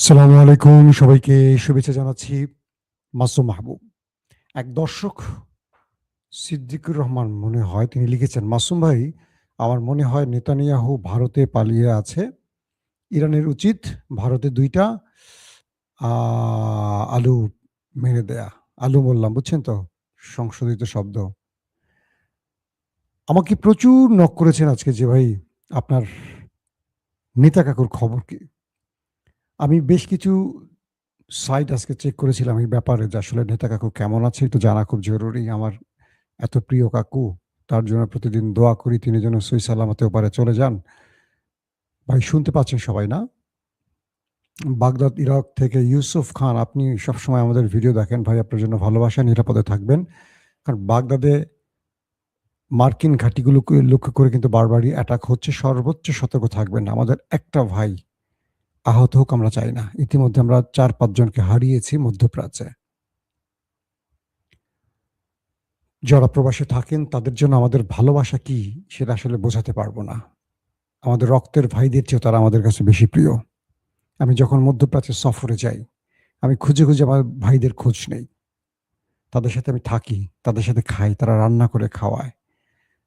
আসসালামু আলাইকুম, সবাইকে শুভেচ্ছা জানাচ্ছি। মাসুম মাহবুব। এক দর্শক সিদ্দিকুর রহমান মনে হয় তিনি লিখেছেন, মাসুম ভাই, আমার মনে হয় নেতানিয়াহু ভারতে পালিয়ে আছে। ইরানের উচিত ভারতে ২ টা আ আলু মেরে দেয়া। আলু বললাম, বুঝছেন তো? সংশোধিত শব্দ। আমাকে প্রচুর নক করেছেন আজকে যে, ভাই আপনার নেতা কাকুর খবর কি? আমি বেশ কিছু সাইট আজকে চেক করেছিলাম এই ব্যাপারে যে আসলে নেতা কাকু কেমন আছে একটু জানা খুব জরুরি। আমার এত প্রিয় কাকু, তার জন্য প্রতিদিন দোয়া করি তিনি যেন সহি সালামতে ওপারে চলে যান। ভাই শুনতে পাচ্ছেন সবাই না? বাগদাদ, ইরাক থেকে ইউসুফ খান, আপনি সবসময় আমাদের ভিডিও দেখেন। ভাই আপনার জন্য ভালোবাসা, নিরাপদে থাকবেন। কারণ বাগদাদে মার্কিন ঘাঁটিগুলোকে লক্ষ্য করে কিন্তু বারবারই অ্যাটাক হচ্ছে। সর্বোচ্চ সতর্ক থাকবেন। আমাদের একটা ভাই আহত হোক আমরা চাই না। ইতিমধ্যে আমরা ৪-৫ জনকে হারিয়েছি মধ্যপ্রাচ্যে। যারা প্রবাসে থাকেন তাদের জন্য আমাদের ভালোবাসা কি সেটা আসলে বোঝাতে পারব না। আমাদের রক্তের ভাইদের চেয়েও তারা আমাদের কাছে বেশি প্রিয়। আমি যখন মধ্যপ্রাচ্যে সফরে যাই, আমি খুঁজে, খুঁজে আমার ভাইদের খোঁজ নেই। তাদের সাথে আমি থাকি, তাদের সাথে খাই, তারা রান্না করে খাওয়ায়।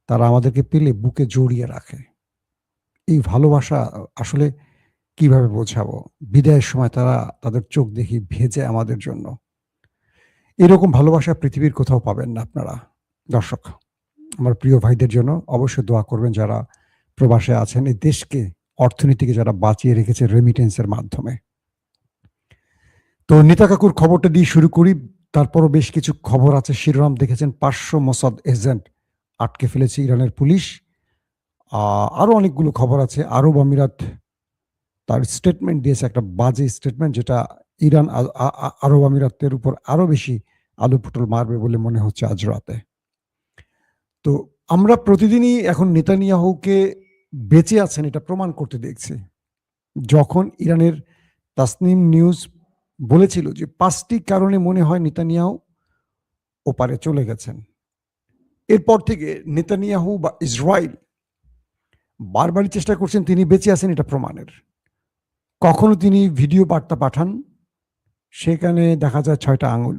তারা আমাদেরকে পেলে বুকে জড়িয়ে রাখে। এই ভালোবাসা আসলে কিভাবে বোঝাবো? বিদায়ের সময় তারা তাদের চোখ দেখি ভেজে আমাদের জন্য। এরকম ভালোবাসা পৃথিবীর কোথাও পাবেন না আপনারা। দর্শক, আমার প্রিয় ভাইদের জন্য অবশ্যই দোয়া করবেন যারা প্রবাসে আছেন। এই দেশকে, অর্থনীতিকে যারা বাঁচিয়ে রেখেছে রেমিটেন্সের মাধ্যমে। তো নেতা কাকুর খবরটা দিয়ে শুরু করি। তারপরও বেশ কিছু খবর আছে। শিরোনাম দেখেছেন, ৫০০ মোসাদ এজেন্ট আটকে ফেলেছে ইরানের পুলিশ। আ আরো অনেকগুলো খবর আছে। আরব আমিরাত তার স্টেটমেন্ট দিয়েছে, একটা বাজে স্টেটমেন্ট, যেটা ইরান আ আ আ আরব আমিরাতের উপর আরো বেশি আলু-পটল মারবে বলে মনে হচ্ছে আজ রাতে। তো আমরা প্রতিদিনই এখন নেতানিয়াহুকে বেঁচে আছেন এটা প্রমাণ করতে দেখছি। যখন ইরানের তাসনিম নিউজ বলেছিল যে ৫ টি কারণে মনে হয় নেতানিয়াহু ওপারে চলে গেছেন। এরপর থেকে নেতানিয়াহু বা ইসরাইল বারবারই চেষ্টা করছেন তিনি বেঁচে আছেন এটা প্রমাণের। কখনো তিনি ভিডিও বার্তা পাঠান, সেখানে দেখা যায় ৬ টা আঙুল।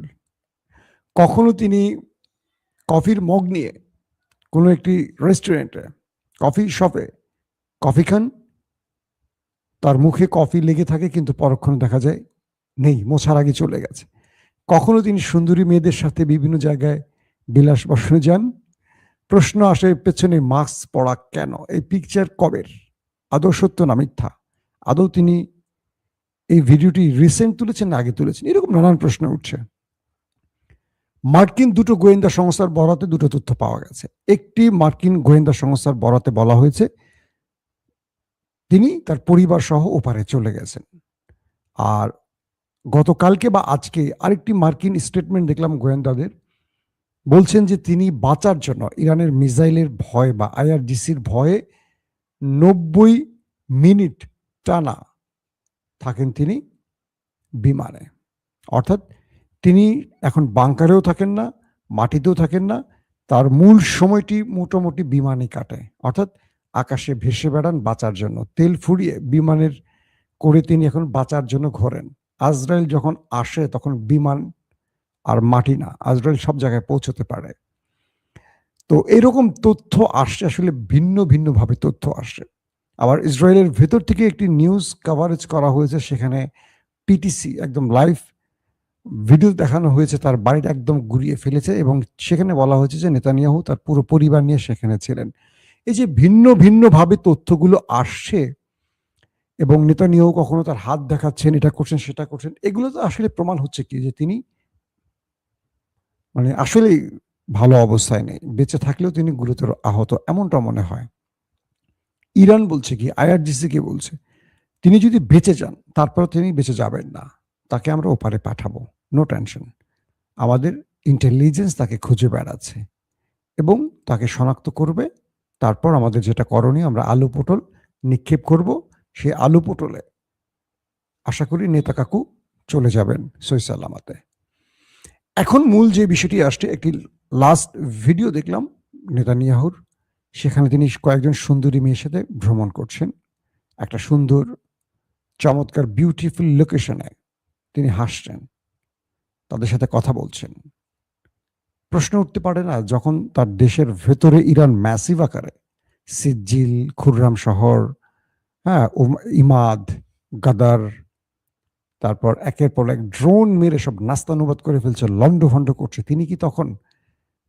কখনো তিনি কফির মগ নিয়ে কোনো একটি রেস্টুরেন্টে, কফি শপে কফি খান, তার মুখে কফি লেগে থাকে কিন্তু পরক্ষণে দেখা যায় নেই, মোছার আগে চলে গেছে। কখনো তিনি সুন্দরী মেয়েদের সাথে বিভিন্ন জায়গায় বিলাসবসনে যান। প্রশ্ন আসে পেছনে মাস্ক পরা কেন? এই পিকচার কবের? আদৌ সত্য না মিথ্যা? আদৌ তিনি এই ভিডিওটি রিসেন্ট তুলেছেন না আগে তুলেছেন? এরকম নানান প্রশ্ন উঠছে। মার্কিন ২ টো গোয়েন্দা সংস্থার বরাতে ২ টো তথ্য পাওয়া গেছে। একটি মার্কিন গোয়েন্দা সংস্থার বরাতে বলা হয়েছে তিনি তার পরিবার সহ ওপারে চলে গেছেন। আর গতকালকে বা আজকে আরেকটি মার্কিন স্টেটমেন্ট দেখলাম গোয়েন্দাদের। বলছেন যে তিনি বাঁচার জন্য ইরানের মিসাইলের ভয় বা আইআরজিসির ভয়ে ৯০ মিনিট টানা থাকেন তিনি বিমানে। অর্থাৎ তিনি এখন বাংকারেও থাকেন না, মাটিতেও থাকেন না। তার মূল সময়টি মোটামুটি বিমানেই কাটে। অর্থাৎ আকাশে ভেসে বেড়ান বাঁচার জন্য। তেল ফুরিয়ে বিমানের করে তিনি এখন বাঁচার জন্য ঘোরেন। আজরাইল যখন আসে তখন বিমান আর মাটি না, আজরাইল সব জায়গায় পৌঁছতে পারে। তো এরকম তথ্য আসছে, আসলে ভিন্ন, ভিন্নভাবে তথ্য আসছে। আবার ইসরায়েলের ভেতর থেকে একটি নিউজ কভারেজ করা হয়েছে, সেখানে পিটিসি একদম লাইভ ভিডিও দেখানো হয়েছে, তার বাড়িটা একদম গুড়িয়ে ফেলেছে এবং সেখানে বলা হয়েছে যে নেতানিয়াহু তার পুরো পরিবার নিয়ে সেখানে ছিলেন। এই যে ভিন্ন, ভিন্নভাবে তথ্যগুলো আসছে এবং নেতানিয়াহু কখনো তার হাত দেখাচ্ছেন, এটা করছেন, সেটা করছেন। এগুলো তো আসলে প্রমাণ হচ্ছে কি যে তিনি মানে আসলেই ভালো অবস্থায় নেই। বেঁচে থাকলেও তিনি গুরুতর আহত এমনটা মনে হয়। ইরান বলছে কি, আইআরজিসি কি বলছে? তিনি যদি বেঁচে যান তারপরেও তিনি বেঁচে যাবেন না। তাকে আমরা ওপারে পাঠাবো। No tension. আমাদের ইন্টেলিজেন্স তাকে খুঁজে বেড়াচ্ছে এবং তাকে শনাক্ত করবে। তারপর আমাদের যেটা করণীয়, আমরা আলু পটল নিক্ষেপ করব। সেই আলু পটলে আশা করি নেতা কাকু চলে যাবেন সহি সালামতে। এখন মূল যে বিষয়টি আসছে, একটি লাস্ট ভিডিও দেখলাম নেতানিয়াহুর। সেখানে তিনি কয়েকজন সুন্দরী মেয়ের সাথে ভ্রমণ করছেন। একটা সুন্দর চমৎকার বিউটিফুল লোকেশনে তিনি হাসছেন, তাদের সাথে কথা বলছেন। প্রশ্ন উঠতে পারে না, যখন তার দেশের ভেতরে ইরান ম্যাসিভ আকারে সিজিল, খুররাম শহর, হ্যাঁ, ইমাদ, গাদার, তারপর একের পর এক ড্রোন মেরে সব নাস্তানুবাদ করে ফেলছে, লন্ডভন্ড করছে, তিনি কি তখন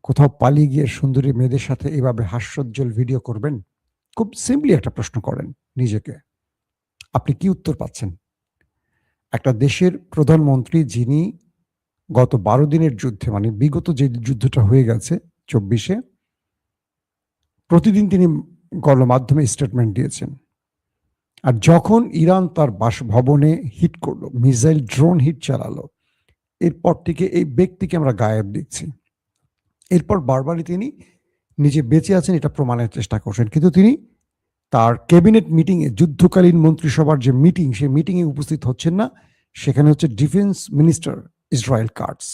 কোথাও পালিয়ে গিয়ে সুন্দরী মেয়েদের সাথে এভাবে হাস্যোজ্জ্বল ভিডিও করবেন? খুব সিম্পলি একটা প্রশ্ন করেন নিজেকে, আপনি কি উত্তর পাচ্ছেন? একটা দেশের প্রধানমন্ত্রী যিনি গত 12 দিনের যুদ্ধে, মানে বিগত যে যুদ্ধটা হয়ে গেছে 24-এ, প্রতিদিন তিনি গণমাধ্যমে স্টেটমেন্ট দিয়েছেন। আর যখন ইরান তার বাসভবনে হিট করলো, মিসাইল ড্রোন হিট চালালো, এরপর থেকে এই ব্যক্তিকে আমরা গায়েব দেখছি। এরপর বারবারই তিনি নিজে বেঁচে আছেন এটা প্রমাণের চেষ্টা করছেন, কিন্তু তিনি তার ক্যাবিনেট মিটিংয়ে, যুদ্ধকালীন মন্ত্রিসভার যে মিটিং, সেই মিটিংয়ে উপস্থিত হচ্ছেন না। সেখানে হচ্ছে ডিফেন্স মিনিস্টার ইসরায়েল কাটস,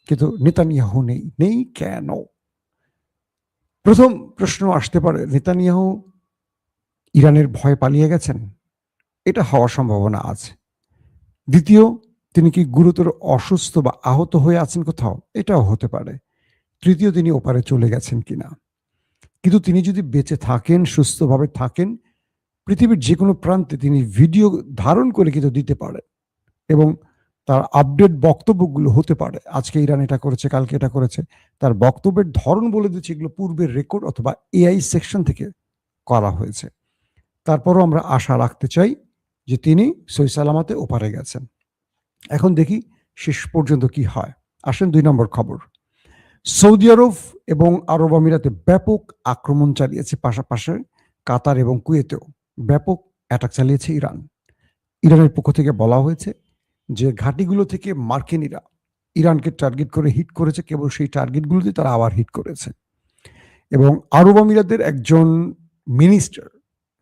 কিন্তু নেতানিয়াহু নেই কেন? প্রথম প্রশ্ন আসতে পারে, নেতানিয়াহু ইরানের ভয়ে পালিয়ে গেছেন? এটা হওয়ার সম্ভাবনা আছে। দ্বিতীয়, তিনি কি গুরুতর অসুস্থ বা আহত হয়ে আছেন কোথাও? এটাও হতে পারে। তৃতীয়, তিনি ওপারে চলে গেছেন কিনা। কিন্তু তিনি যদি বেঁচে থাকেন, সুস্থভাবে থাকেন, পৃথিবীর যে কোনো প্রান্তে তিনি ভিডিও ধারণ করে কিন্তু দিতে পারেন, এবং তার আপডেট বক্তব্যগুলো হতে পারে, আজকে ইরান এটা করেছে, কালকে এটা করেছে, তার বক্তব্যের ধরন বলে দিচ্ছে এগুলো পূর্বের রেকর্ড অথবা এআই সেকশন থেকে করা হয়েছে। তারপরও আমরা আশা রাখতে চাই যে তিনি সহি সালামতে ওপারে গেছেন। এখন দেখি শেষ পর্যন্ত কি হয়। আসেন 2 নম্বর খবর। সৌদি আরব এবং আরব আমিরাতে ব্যাপক আক্রমণ চালিয়েছে, পাশাপাশি কাতার এবং কুয়েতেও ব্যাপক অ্যাটাক চালিয়েছে ইরান। ইরানের পক্ষ থেকে বলা হয়েছে যে ঘাঁটিগুলো থেকে মার্কিনীরা ইরানকে টার্গেট করে হিট করেছে, কেবল সেই টার্গেটগুলোতে তারা আবার হিট করেছে। এবং আরব আমিরাতের একজন মিনিস্টার,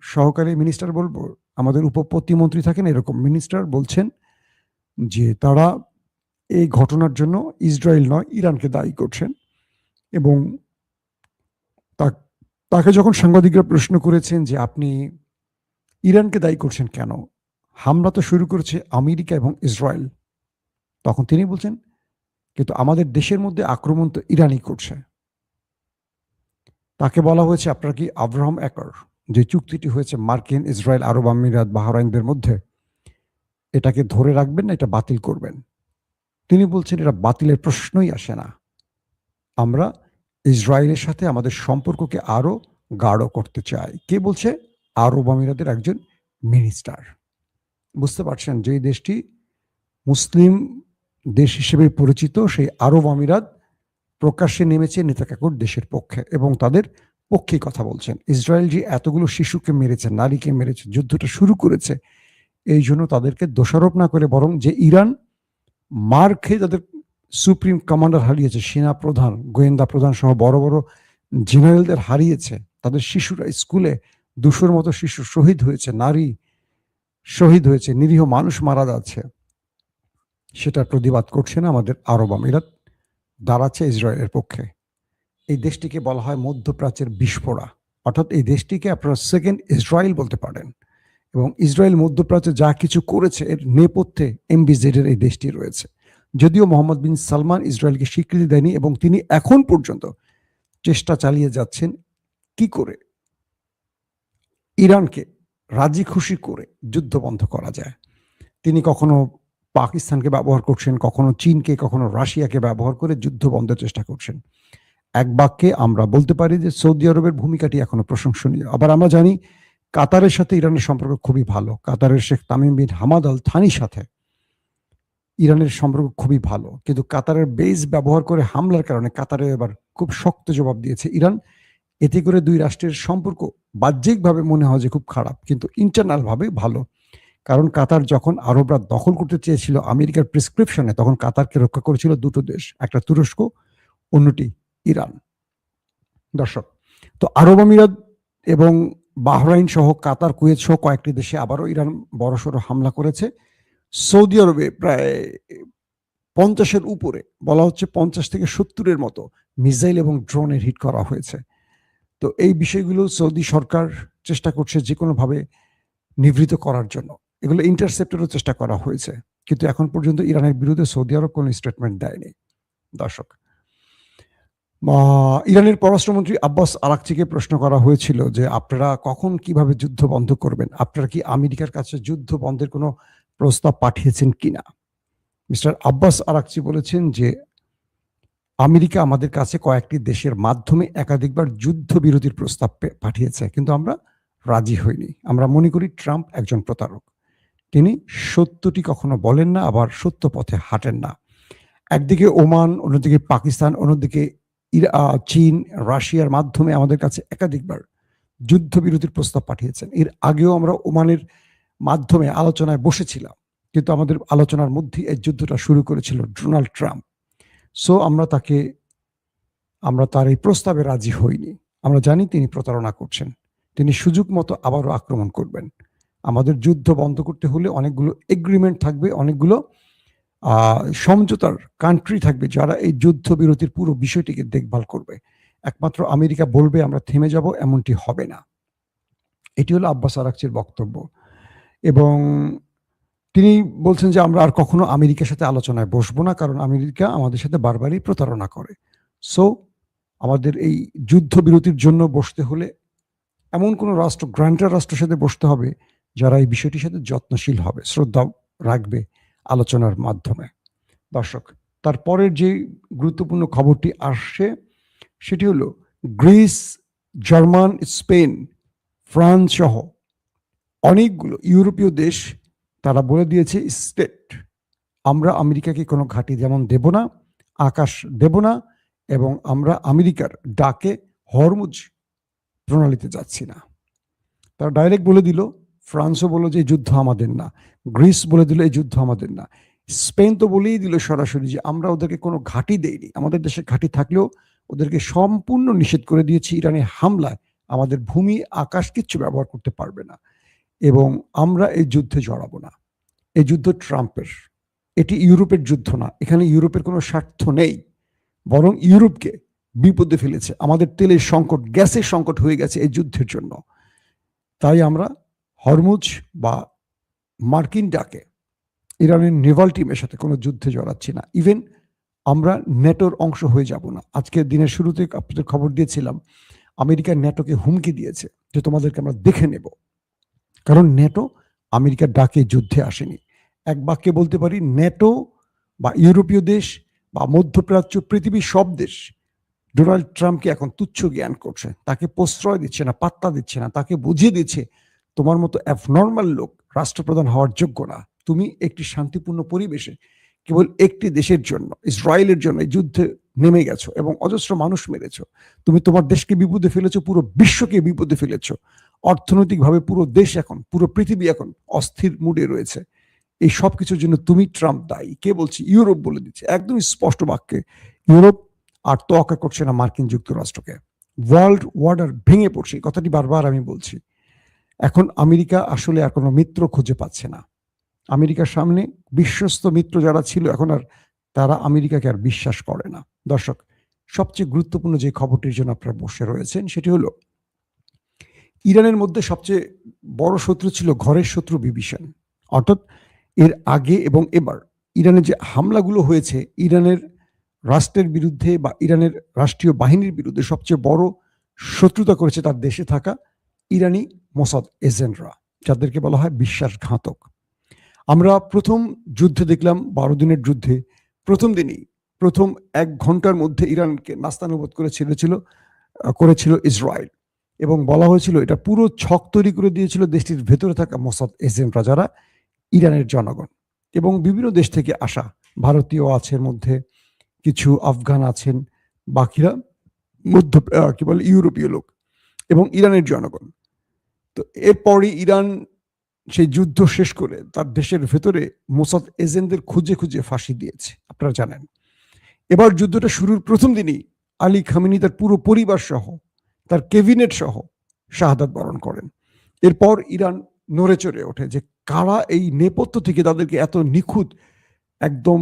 সহকারী মিনিস্টার বলবো, আমাদের উপপ্রতিমন্ত্রী থাকেন এরকম মিনিস্টার, বলছেন যে তারা এই ঘটনার জন্য ইসরায়েল নয় ইরানকে দায়ী করছেন। এবং তাকে যখন সাংবাদিকরা প্রশ্ন করেছেন যে আপনি ইরানকে দায়ী করছেন কেন, হামলা তো শুরু করেছে আমেরিকা এবং ইসরায়েল, তখন তিনি বলছেন কিন্তু আমাদের দেশের মধ্যে আক্রমণ তো ইরানই করছে। তাকে বলা হয়েছে আপনারা কি আব্রাহাম অ্যাকর্ড, যে চুক্তিটি হয়েছে মার্কিন, ইসরায়েল, আরব আমিরাত, বাহরাইনদের মধ্যে, এটাকে ধরে রাখবেন না, এটা বাতিল করবেন? তিনি বলছেন এটা বাতিলের প্রশ্নই আসে না, আমরা ইসরায়েলের সাথে আমাদের সম্পর্ককে আরো গাঢ় করতে চাই। কে বলছে? আরব আমিরাতের একজন মিনিস্টার। বুঝতে পারছেন, যে দেশটি মুসলিম দেশ হিসেবে পরিচিত, সেই আরব আমিরাত প্রকাশ্যে নেমেছে নেতাকাকুর দেশের পক্ষে এবং তাদের পক্ষেই কথা বলছেন। ইসরায়েল যে এতগুলো শিশুকে মেরেছে, নারীকে মেরেছে, যুদ্ধটা শুরু করেছে, এই জন্য তাদেরকে দোষারোপ না করে বরং যে ইরান মার খেয়ে তাদের সুপ্রিম কমান্ডার হারিয়েছে, সেনা প্রধান, গোয়েন্দা প্রধান সহ বড় বড় জেনারেলদের হারিয়েছে, তাদের শিশুরা স্কুলে 200-র মতো শিশু শহীদ হয়েছে, নারী শহীদ হয়েছে, নিরীহ মানুষ মারা যাচ্ছে, সেটার প্রতিবাদ করছে না আমাদের আরব আমিরাত, দাঁড়াচ্ছে ইসরায়েলের পক্ষে। এই দেশটিকে বলা হয় মধ্যপ্রাচ্যের বিস্ফোরা, অর্থাৎ এই দেশটিকে আপনারা সেকেন্ড ইসরায়েল বলতে পারেন। এবং ইসরায়েল মধ্যপ্রাচ্যে যা কিছু করেছে এর নেপথ্যে এমবিজেডের এই দেশটি রয়েছে। যদিও মোহাম্মদ বিন সালমান ইসরায়েলকে স্বীকৃতি দেয়নি এবং তিনি এখন পর্যন্ত চেষ্টা চালিয়ে যাচ্ছেন কি করে ইরানকে রাজি খুশি করে যুদ্ধ বন্ধ করা যায়। তিনি কখনো পাকিস্তানকে ব্যবহার করছেন, কখনো চীনকে, কখনো রাশিয়াকে ব্যবহার করে যুদ্ধ বন্ধের চেষ্টা করছেন। এক বাক্যে আমরা বলতে পারি যে সৌদি আরবের ভূমিকাটি এখনো প্রশংসনীয়। আবার আমরা জানি কাতারের সাথে ইরানের সম্পর্ক খুবই ভালো। কাতারের Sheikh Tamim bin Hamad Al থানির সাথে ইরানের সম্পর্ক খুবই ভালো, কিন্তু কাতারের বেস ব্যবহার করে হামলার কারণে কাতারে এবার খুব শক্ত জবাব দিয়েছে ইরান। এতে করে দুই রাষ্ট্রের সম্পর্ক বাহ্যিকভাবে মনে হয় যে খুব খারাপ, কিন্তু ইন্টারনাল ভাবে ভালো। কারণ কাতার যখন আরবরা দখল করতে চেয়েছিল আমেরিকার প্রেসক্রিপশনে, তখন কাতারকে রক্ষা করেছিল দুটো দেশ, একটা তুরস্ক, অন্যটি ইরান। দর্শক, তো আরব আমিরাত এবং বাহরাইন সহ কাতার, কুয়েত সহ কয়েকটি দেশে আবারও ইরান বড়সড় হামলা করেছে। সৌদি আরবে প্রায় 50-এর উপরে, বলা হচ্ছে 50 থেকে 70-এর মতো মিসাইল এবং ড্রোনের হিট করা হয়েছে। তো এই বিষয়গুলো সৌদি সরকার চেষ্টা করছে যে কোনোভাবে নিবৃত করার জন্য। এগুলো ইন্টারসেপ্টেরও চেষ্টা করা হয়েছে, কিন্তু এখন পর্যন্ত ইরানের বিরুদ্ধে সৌদি আরব কোনো স্টেটমেন্ট দেয়নি। দর্শক, ইরানের পররাষ্ট্রমন্ত্রী আব্বাস আরাকচিকে প্রশ্ন করা হয়েছিল যে আপনারা কখন কিভাবে যুদ্ধ বন্ধ করবেন, আপনারা কি আমেরিকার কাছে যুদ্ধ বন্ধের কোনো প্রস্তাব পাঠিয়েছেন কিনা। মিস্টার আব্বাস আরাকচি বলেছেন যে আমেরিকা আমাদের কাছে কয়েকটি দেশের মাধ্যমে একাধিকবার যুদ্ধবিরতির প্রস্তাব পাঠিয়েছে, কিন্তু আমরা রাজি হইনি। আমরা মনে করি ট্রাম্প একজন প্রতারক। তিনি সত্যটি কখনো বলেন না, আবার সত্য পথে হাঁটেন না। একদিকে ওমান, অন্যদিকে পাকিস্তান, অন্যদিকে চীন, রাশিয়ার মাধ্যমে আমাদের কাছে একাধিকবার যুদ্ধবিরতির প্রস্তাব পাঠিয়েছেন। এর আগেও আমরা ওমানের মাধ্যমে আলোচনায় বসেছিলাম, কিন্তু আমাদের আলোচনার মধ্যে এই যুদ্ধটা শুরু করেছিল ডোনাল্ড ট্রাম্প। সো আমরা তার এই প্রস্তাবে রাজি হইনি। আমরা জানি তিনি প্রতারণা করছেন, তিনি সুযোগ মতো আবারও আক্রমণ করবেন। আমাদের যুদ্ধ বন্ধ করতে হলে অনেকগুলো এগ্রিমেন্ট থাকবে, অনেকগুলো সমঝোতার কান্ট্রি থাকবে যারা এই যুদ্ধবিরতির পুরো বিষয়টিকে দেখভাল করবে। একমাত্র আমেরিকা বলবে আমরা থেমে যাব, এমনটি হবে না। এটি হলো আব্বাস আরাকচির বক্তব্য। এবং তিনি বলছেন যে আমরা আর কখনো আমেরিকার সাথে আলোচনায় বসবো না, কারণ আমেরিকা আমাদের সাথে বারবারই প্রতারণা করে। সো আমাদের এই যুদ্ধবিরতির জন্য বসতে হলে এমন কোনো রাষ্ট্র, গ্রান্টার রাষ্ট্রের সাথে বসতে হবে যারা এই বিষয়টির সাথে যত্নশীল হবে, শ্রদ্ধা রাখবে আলোচনার মাধ্যমে। দর্শক, তারপরের যে গুরুত্বপূর্ণ খবরটি আসছে সেটি হলো গ্রিস, জার্মান, স্পেন, ফ্রান্স সহ অনেকগুলো ইউরোপীয় দেশ তারা বলে দিয়েছে স্টেট, আমরা আমেরিকাকে কোনো ঘাঁটি যেমন দেব না, আকাশ দেব না, এবং আমরা আমেরিকার ডাকে হরমুজ প্রণালীতে যাচ্ছি না। তারা ডাইরেক্ট বলে দিল। ফ্রান্সও বলল যে এই যুদ্ধ আমাদের না, গ্রিস বলে দিল এই যুদ্ধ আমাদের না, স্পেন তো বলেই দিল সরাসরি যে আমরা ওদেরকে কোনো ঘাঁটি দেইনি, আমাদের দেশে ঘাঁটি থাকলেও ওদেরকে সম্পূর্ণ নিষেধ করে দিয়েছি। ইরানের হামলায় আমাদের ভূমি আকাশ কিচ্ছু ব্যবহার করতে পারবে না, এবং আমরা এই যুদ্ধে জড়াবো না। এই যুদ্ধ ট্রাম্পের, এটি ইউরোপের যুদ্ধ না। এখানে ইউরোপের কোনো স্বার্থ নেই, বরং ইউরোপকে বিপদে ফেলেছে। আমাদের তেলের সংকট, গ্যাসের সংকট হয়ে গেছে এই যুদ্ধের জন্য। তাই আমরা হরমুজ বা মার্কিন ডাকে ইরানের নেভাল টিমের সাথে কোনো যুদ্ধে জড়াচ্ছি না। ইভেন আমরা ন্যাটোর অংশ হয়ে যাব না। আজকের দিনের শুরুতে আপনাদের খবর দিয়েছিলাম আমেরিকা ন্যাটোকে হুমকি দিয়েছে যে তোমাদেরকে আমরা দেখে নেব, কারণ ন্যাটো আমেরিকার ডাকে যুদ্ধে আসেনি। এক বাক্যে বলতে পারি, ন্যাটো বা ইউরোপীয় দেশ বা মধ্যপ্রাচ্য, পৃথিবীর সব দেশ ডোনাল্ড ট্রাম্পকে এখন তুচ্ছ জ্ঞান করছে, তাকে প্রশ্রয় দিচ্ছে না, পাত্তা দিচ্ছে না, তাকে বুঝিয়ে দিচ্ছে তোমার মতো অ্যাবনর্মাল লোক রাষ্ট্রপ্রধান হওয়ার যোগ্য না। তুমি একটি শান্তিপূর্ণ পরিবেশে কেবল একটি দেশের জন্য, ইসরায়েলের জন্য এই যুদ্ধে নেমে গেছো এবং অজস্র মানুষ মেরেছো। তুমি তোমার দেশকে বিপদে ফেলেছো, পুরো বিশ্বকে বিপদে ফেলেছো। অর্থনৈতিকভাবে পুরো দেশ এখন, পুরো পৃথিবী এখন অস্থির মুডে রয়েছে। এই সব কিছুর জন্য তুমি ট্রাম্প দায়ী। কে বলছি? ইউরোপ বলে দিচ্ছে একদমই স্পষ্ট বাক্যে। ইউরোপ আর তোয়াক্কা করছে না মার্কিন যুক্তরাষ্ট্রকে। ওয়ার্ল্ড অর্ডার ভেঙে পড়ছে, কথাটি বারবার আমি বলছি। এখন আমেরিকা আসলে আর কোনো মিত্র খুঁজে পাচ্ছে না। আমেরিকার সামনে বিশ্বস্ত মিত্র যারা ছিল এখন আর তারা আমেরিকাকে আর বিশ্বাস করে না। দর্শক, সবচেয়ে গুরুত্বপূর্ণ যে খবরটির জন্য আপনারা বসে রয়েছেন সেটি হলো ইরানের মধ্যে সবচেয়ে বড় শত্রু ছিল ঘরের শত্রু বিভীষণ। অর্থাৎ এর আগে এবং এবার ইরানের যে হামলাগুলো হয়েছে, ইরানের রাষ্ট্রের বিরুদ্ধে বা ইরানের রাষ্ট্রীয় বাহিনীর বিরুদ্ধে সবচেয়ে বড় শত্রুতা করেছে তার দেশে থাকা ইরানি মোসাদ এজেন্টরা, যাদেরকে বলা হয় বিশ্বাসঘাতক। আমরা প্রথম যুদ্ধে দেখলাম 12 দিনের যুদ্ধে প্রথম দিনই, প্রথম 1 ঘন্টার মধ্যে ইরানকে নাস্তানুবোধ করেছিল ইসরায়েল, এবং বলা হয়েছিল এটা পুরো ছক তৈরি করে দিয়েছিল দেশটির ভেতরে থাকা মোসাদ এজেন্টরা, যারা ইরানের জনগণ এবং বিভিন্ন দেশ থেকে আসা। ভারতীয় আছে এর মধ্যে, কিছু আফগান আছেন, বাকিরা ইউরোপীয় লোক এবং ইরানের জনগণ। তো এরপরই ইরান সেই যুদ্ধ শেষ করে তার দেশের ভেতরে মোসাদ এজেন্টদের খুঁজে খুঁজে ফাঁসি দিয়েছে, আপনারা জানেন। এবার যুদ্ধটা শুরুর প্রথম দিনই আলী খামেনি তার পুরো পরিবার সহ, তার ক্যাবিনেট সহ শাহাদাত বরণ করেন। এরপর ইরান নড়ে চড়ে ওঠে যে কারা এই নেপথ্য থেকে তাদেরকে এত নিখুঁত, একদম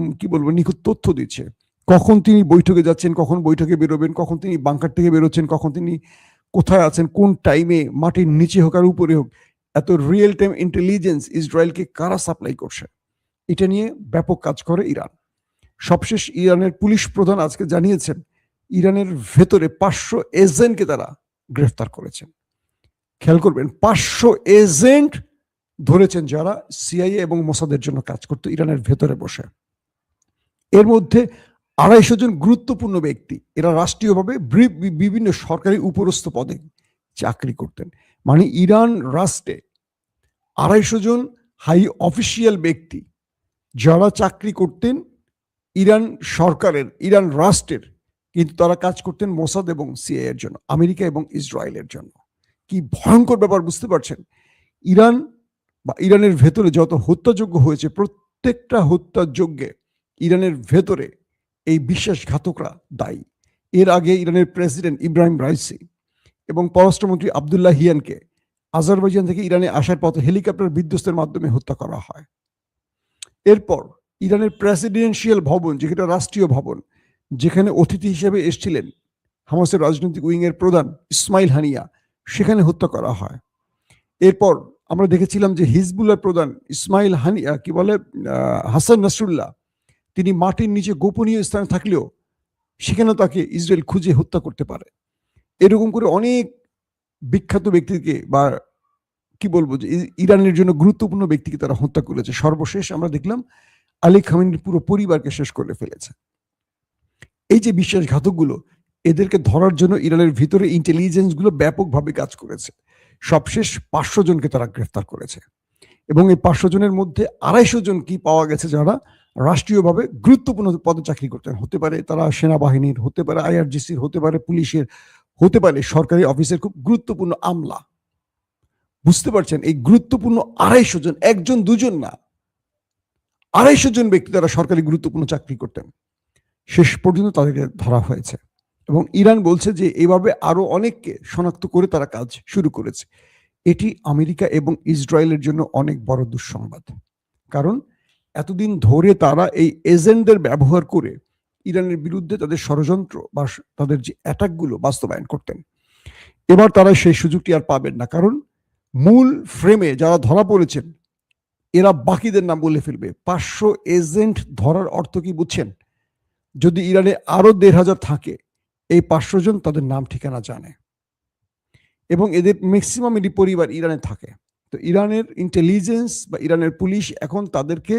নিখুঁত তথ্য দিচ্ছে। কখন তিনি বৈঠকে যাচ্ছেন, কখন বৈঠকে বেরোবেন, কখন তিনি বাংকার থেকে বেরোচ্ছেন, কখন তিনি কোথায় আছেন, কোন টাইমে, মাটির নিচে হোক আর উপরে হোক, এত রিয়েল টাইম ইন্টেলিজেন্স ইসরায়েলকে কারা সাপ্লাই করছে, এটা নিয়ে ব্যাপক কাজ করে ইরান। সবশেষ ইরানের পুলিশ প্রধান আজকে জানিয়েছেন ইরানের ভেতরে 500 এজেন্টকে তারা গ্রেফতার করেছেন। খেয়াল করবেন, 500 এজেন্ট ধরেছেন যারা সিআইএ এবং মোসাদের জন্য কাজ করতো ইরানের ভেতরে বসে। এর মধ্যে 250 জন গুরুত্বপূর্ণ ব্যক্তি, এরা রাষ্ট্রীয়ভাবে বিভিন্ন সরকারি উপরস্থ পদে চাকরি করতেন। মানে ইরান রাষ্ট্রে 250 জন হাই অফিসিয়াল ব্যক্তি যারা চাকরি করতেন ইরান সরকারের, ইরান রাষ্ট্রের, কিন্তু তারা কাজ করতেন মোসাদ এবং সিআইএ এর জন্য, আমেরিকা এবং ইসরায়েলের জন্য। কি ভয়ঙ্কর ব্যাপার, বুঝতে পারছেন? ইরান বা ইরানের ভেতরে যত হত্যাযজ্ঞ হয়েছে, প্রত্যেকটা হত্যাযজ্ঞে ইরানের ভেতরে এই বিশ্বাসঘাতকরা দায়ী। এর আগে ইরানের প্রেসিডেন্ট ইব্রাহিম রাইসি এবং পররাষ্ট্রমন্ত্রী আবদুল্লাহিয়ানকে আজারবাইজান থেকে ইরানে আসার পথে হেলিকপ্টার বিধ্বস্তের মাধ্যমে হত্যা করা হয়। এরপর ইরানের প্রেসিডেন্সিয়াল ভবন, যেটা রাষ্ট্রীয় ভবন, যেখানে অতিথি হিসেবে এসেছিলেন হামাসের রাজনৈতিক উইং এর প্রধান ইসমাইল হানিয়া, সেখানে হত্যা করা হয়। এরপর আমরা দেখেছিলাম যে হিজবুল্লাহ প্রধান ইসমাইল হানিয়া, কি বলে, হাসান নাসরুল্লাহ, তিনি মাটির নিচে গোপনীয় স্থানে থাকলেও সেখানে তাকে ইসরায়েল খুঁজে হত্যা করতে পারে। এরকম করে অনেক বিখ্যাত ব্যক্তিকে বা কি বলবো যে ইরানের জন্য গুরুত্বপূর্ণ ব্যক্তিকে তারা হত্যা করেছে। সর্বশেষ আমরা দেখলাম আলী খামেনির পুরো পরিবারকে শেষ করে ফেলেছে। এই যে বিশ্বাসঘাতকগুলো, এদেরকে ধরার জন্য ইরানের ভিতরে ইন্টেলিজেন্স গুলো ব্যাপকভাবে কাজ করেছে। সবশেষ 500 জনকে তারা গ্রেফতার করেছে এবং এই 500 জনের মধ্যে 250 জন কি পাওয়া গেছে যারা রাষ্ট্রীয়ভাবে গুরুত্বপূর্ণ পদে চাকরি করতেন। হতে পারে তারা সেনাবাহিনীর, হতে পারে আইআরজিসির, হতে পারে পুলিশের, হতে পারে সরকারি অফিসের খুব গুরুত্বপূর্ণ আমলা। বুঝতে পারছেন, এই গুরুত্বপূর্ণ 250 জন, একজন দুজন না, 250 জন ব্যক্তি তারা সরকারি গুরুত্বপূর্ণ চাকরি করতেন। শেষ পর্যন্ত তাদেরকে ধরা হয়েছে এবং ইরান বলছে যে এইভাবে আরো অনেককে শনাক্ত করে তারা কাজ শুরু করেছে। এটি আমেরিকা এবং ইসরায়েলের জন্য অনেক বড় দুঃসংবাদ, কারণ এতদিন ধরে তারা এই এজেন্টদের ব্যবহার করে ইরানের বিরুদ্ধে তাদের ষড়যন্ত্র বা তাদের যে অ্যাটাকগুলো বাস্তবায়ন করতেন। এবার তারা সেই সুযোগটি আর পাবেন না, কারণ মূল ফ্রেমে যারা ধরা পড়েছেন এরা বাকিদের নাম বলে ফেলবে। 500 এজেন্ট ধরার অর্থ কি বুঝছেন? যদি ইরানে আরো 1500 থাকে, এই 500 জন তাদের নাম ঠিকানা জানে এবং এদের ম্যাক্সিমামেরই পরিবার ইরানে থাকে। তো ইরানের ইন্টেলিজেন্স বা ইরানের পুলিশ এখন তাদেরকে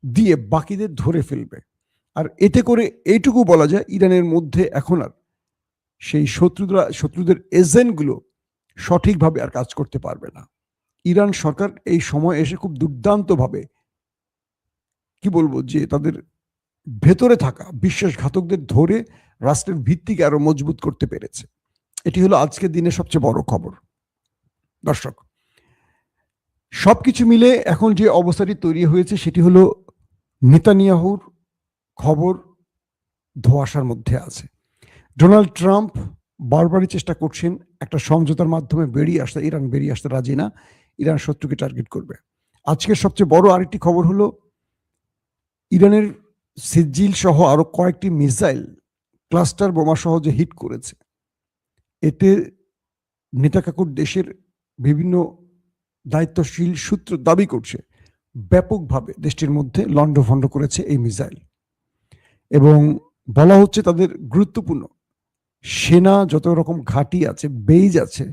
দিয়ে বাকিদের ধরে ফেলবে। আর এতে করে এইটুকু বলা যায় ইরানের মধ্যে এখন আর সেই শত্রুদের এজেন্টগুলো সঠিকভাবে আর কাজ করতে পারবে না। ইরান সরকার এই সময় এসে খুব দুর্দান্তভাবে, কি বলবো, যে তাদের ভেতরে থাকা বিশ্বাসঘাতকদের ধরে রাষ্ট্রের ভিত্তিকে আরো মজবুত করতে পেরেছে। এটি হলো আজকের দিনের সবচেয়ে বড় খবর। দর্শক, সবকিছু মিলে এখন যে অবস্থাটি তৈরি হয়েছে সেটি হলো নেতানিয়াহুর খবর ধোঁয়াশার মধ্যে আছে। ডোনাল্ড ট্রাম্প বারবারই চেষ্টা করছেন একটা সমঝোতার মাধ্যমে বেরিয়ে আসতে। ইরান বেরিয়ে আসতে রাজি না, ইরান শত্রুকে টার্গেট করবে। আজকের সবচেয়ে বড় আরেকটি খবর হলো ইরানের সিজিল সহ আরো কয়েকটি মিসাইল ক্লাস্টার বোমা সহ যে হিট করেছে, এতে নেতাকাকুর দেশের বিভিন্ন দায়িত্বশীল সূত্র দাবি করছে ব্যাপকভাবে দেশটির মধ্যে লণ্ডভণ্ড করেছে এই মিসাইল এবং বলা হচ্ছে তাদের গুরুত্বপূর্ণ সেনা যত রকম ঘাঁটি আছে, বেইজ আছে,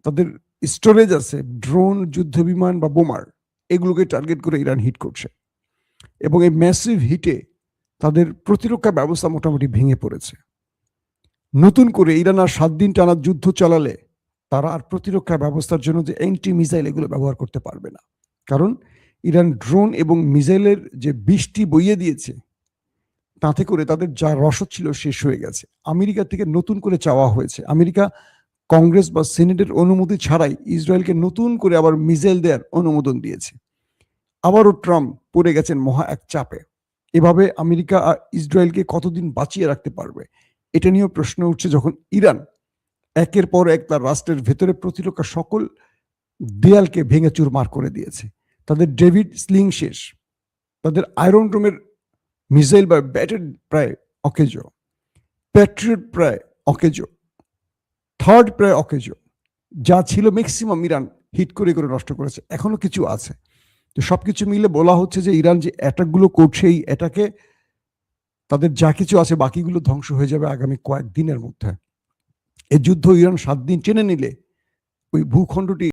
তাদের স্টোরেজ আছে, ড্রোন, যুদ্ধ বিমান বা বোমার, এগুলোকে টার্গেট করে ইরান হিট করছে এবং এই ম্যাসিভ হিটে তাদের প্রতিরক্ষা ব্যবস্থা মোটামুটি ভেঙে পড়েছে। নতুন করে ইরান আর 7 দিন টানা যুদ্ধ চালালে তারা আর প্রতিরক্ষা ব্যবস্থার জন্য যে অ্যান্টি মিসাইল এগুলো ব্যবহার করতে পারবে না, কারণ ইরান ড্রোন এবং মিসাইলের যে বৃষ্টি বইয়ে দিয়েছে তাতে করে তাদের যা রসদ ছিল শেষ হয়ে গেছে। আমেরিকা থেকে নতুন করে চাওয়া হয়েছে, আমেরিকা কংগ্রেস বা সিনেটের অনুমতি ছাড়াই ইসরায়েলকে নতুন করে আবার মিসাইল দেওয়ার অনুমোদন দিয়েছে। আবারও ট্রাম্প পড়ে গেছেন মহা এক চাপে। এভাবে আমেরিকা আর ইসরায়েলকে কতদিন বাঁচিয়ে রাখতে পারবে, এটা নিয়েও প্রশ্ন উঠছে, যখন ইরান একের পর এক তার রাষ্ট্রের ভেতরে প্রতিরক্ষা সকল দেয়ালকে ভেঙে চুরমার করে দিয়েছে। তাদের ডেভিড স্লিং শেষ, তাদের আয়রন ডোমের মিসাইল বা ব্যাটেড প্রায় অকেজো, প্যাট্রিয়ট প্রায় অকেজো, থার্ড প্রায় অকেজো, যা ছিল ম্যাক্সিমাম ইরান হিট করে করে নষ্ট করেছে, এখনো কিছু আছে। তো সবকিছু মিলে বলা হচ্ছে যে ইরান যে অ্যাটাকগুলো করছে, এই অ্যাটাকে তাদের যা কিছু আছে বাকিগুলো ধ্বংস হয়ে যাবে আগামী কয়েকদিনের মধ্যে। এই যুদ্ধ ইরান 7 দিন টেনে নিলে ওই ভূখণ্ডটি